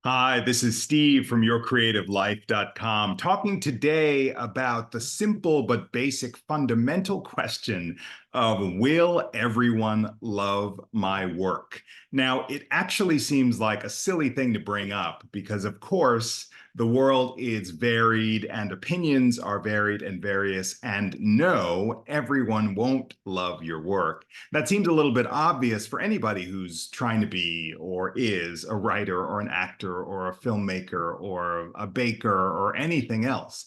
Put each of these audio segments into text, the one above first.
Hi, this is Steve from YourCreativeLife.com, talking today about the simple but basic fundamental question of will everyone love my work? Now, it actually seems like a silly thing to bring up because, of course, the world is varied and opinions are varied and various, and no, everyone won't love your work. That seems a little bit obvious for anybody who's trying to be or is a writer or an actor or a filmmaker or a baker or anything else.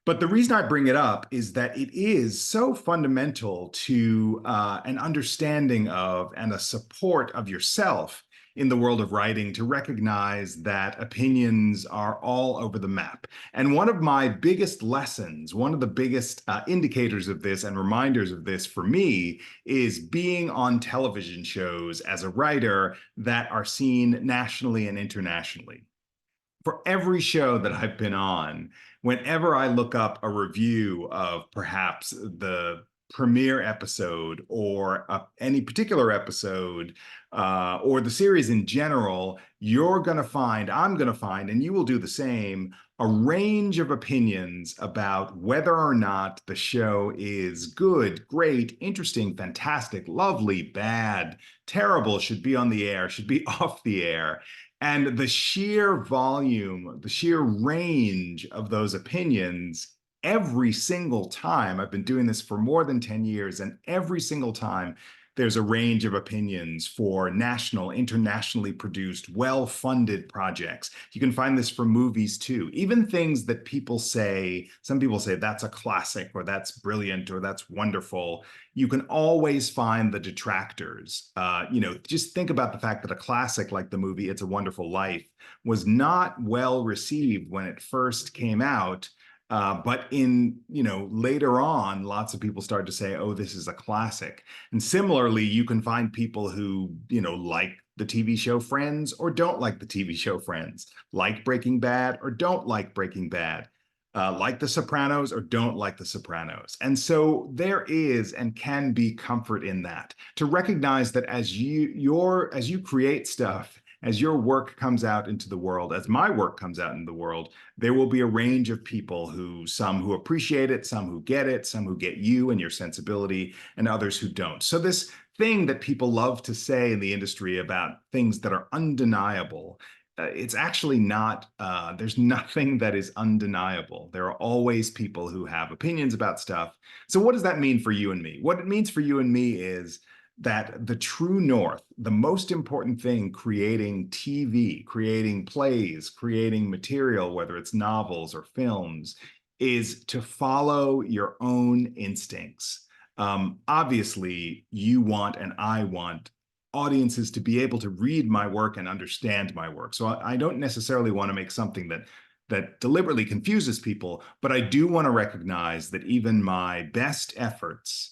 But the reason I bring it up is that it is so fundamental to an understanding of and a support of yourself in the world of writing to recognize that opinions are all over the map. And one of my biggest lessons, one of the biggest indicators of this and reminders of this for me is being on television shows as a writer that are seen nationally and internationally. For every show that I've been on, whenever I look up a review of perhaps the premiere episode or any particular episode or the series in general, I'm going to find, and you will do the same, a range of opinions about whether or not the show is good, great, interesting, fantastic, lovely, bad, terrible, should be on the air, should be off the air. And the sheer volume, the sheer range of those opinions, every single time, I've been doing this for more than 10 years, and every single time there's a range of opinions for national, internationally produced, well-funded projects. You can find this for movies too. Even things that people say, some people say that's a classic or that's brilliant or that's wonderful. You can always find the detractors. Just think about the fact that a classic like the movie It's a Wonderful Life was not well received when it first came out. But later on, lots of people started to say, oh, this is a classic. And similarly, you can find people who, like the TV show Friends or don't like the TV show Friends, like Breaking Bad or don't like Breaking Bad, like The Sopranos or don't like The Sopranos. And so there is and can be comfort in that to recognize that as you create stuff, as your work comes out into the world, as my work comes out into the world, there will be a range of people some who appreciate it, some who get it, some who get you and your sensibility, and others who don't. So this thing that people love to say in the industry about things that are undeniable, it's actually not, there's nothing that is undeniable. There are always people who have opinions about stuff. So what does that mean for you and me? What it means for you and me is that the true north, the most important thing creating TV, creating plays, creating material, whether it's novels or films, is to follow your own instincts. Obviously, you want and I want audiences to be able to read my work and understand my work. So I don't necessarily want to make something that deliberately confuses people, but I do want to recognize that even my best efforts,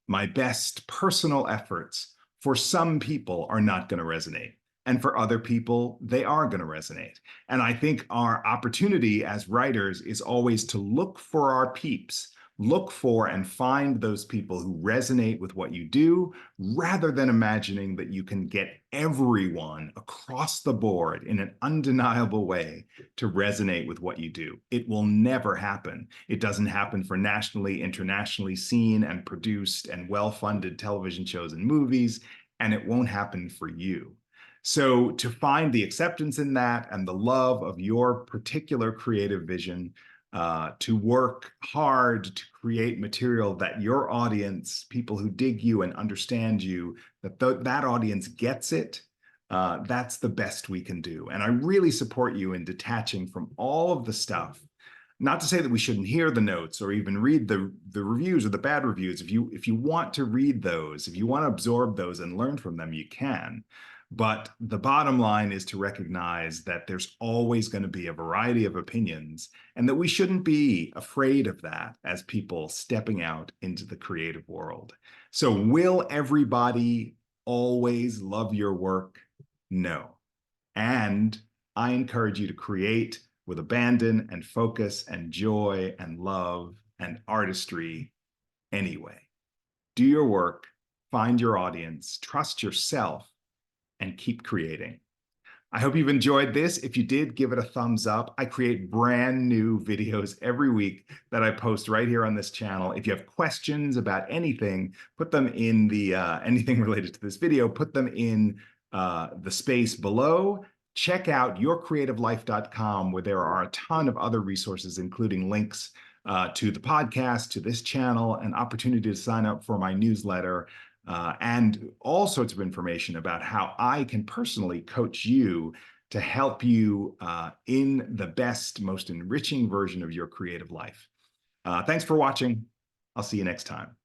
my best personal efforts, for some people are not going to resonate. And for other people, they are going to resonate. And I think our opportunity as writers is always to look for our peeps, look for and find those people who resonate with what you do, rather than imagining that you can get everyone across the board in an undeniable way to resonate with what you do. It will never happen. It doesn't happen for nationally, internationally seen and produced and well-funded television shows and movies, and it won't happen for you. So to find the acceptance in that and the love of your particular creative vision, to work hard to create material that your audience, people who dig you and understand you, that audience gets it. That's the best we can do. And I really support you in detaching from all of the stuff. Not to say that we shouldn't hear the notes or even read the reviews or the bad reviews. If you want to read those, if you want to absorb those and learn from them, you can. But the bottom line is to recognize that there's always going to be a variety of opinions and that we shouldn't be afraid of that as people stepping out into the creative world. So will everybody always love your work? No. And I encourage you to create with abandon and focus and joy and love and artistry anyway. Do your work, find your audience, trust yourself, and keep creating. I hope you've enjoyed this. If you did, give it a thumbs up. I create brand new videos every week that I post right here on this channel. If you have questions about anything, put them in the anything related to this video, put them in the space below. Check out yourcreativelife.com, where there are a ton of other resources, including links to the podcast, to this channel, an opportunity to sign up for my newsletter, and all sorts of information about how I can personally coach you to help you in the best, most enriching version of your creative life. Thanks for watching. I'll see you next time.